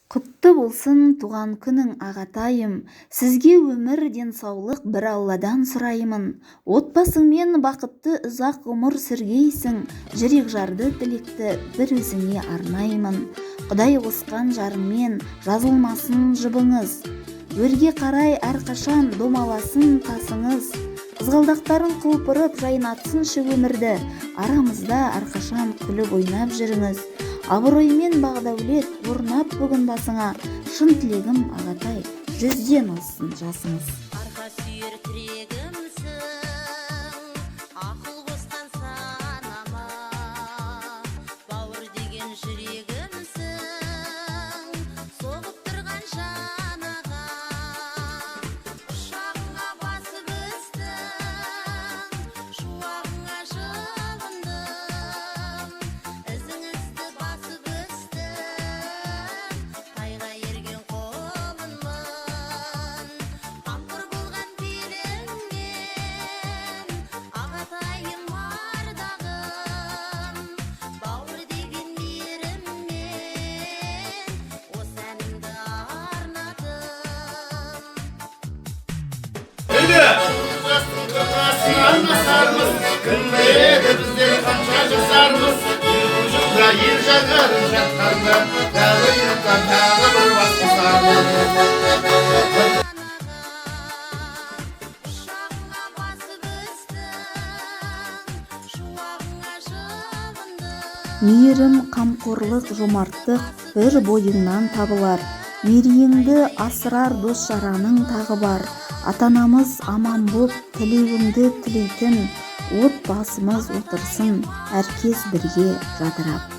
Құтты болсын туған күнің ағатайым, сізге өмір денсаулық бір алладан сұраймын. Отбасыңмен бақытты ұзақ ғұмыр сүргейсің, жүрек жарды тілекті бір өзіңе арнаймын. Құдай қосқан жарыңмен жазылмасын жұбыңыз, өрге қарай әрқашан домаласын тасыңыз. Қызғалдақтарын құлпырып жайнатсыншы өмірді, арамызда әрқашан күліп ойнап жүріңіз. Абыроймен бағдәулет орнап бүгін басыңа, шын тілегім ағатай, 100-ден алсын жасыңыз. Арқа сүйер тірегімсің, ақыл қосқан санама, бауыр деген жүрегімсің, соғып тұрған жанаға. Құшағыңа басып өстім, шуағыңа жылындым, ізіңізді басып өстім, тайға ерген қолыммын. Қамқор болған беліңмен, ағатайым ардағым, бауыр деген мейіріммен, осы әнімді арнадым. Жастың қырқасын алмасармыз, күндегі біздер қанша жасармыз. Ұжымда ел жаңарып жатқанда, тағы ұйықтан тағы бір бас қосармыз. Құшағыңа басып өстім, шуағыңа жылындым. Мейірім, қамқорлық, жомарттық бір бойыңнан табылар. Мерейіңді асырар дос жараның тағы бар. Атанамыз аман боп тілеуіңді тілейтін, отбасымыз отырсын әркез бірге жадырап.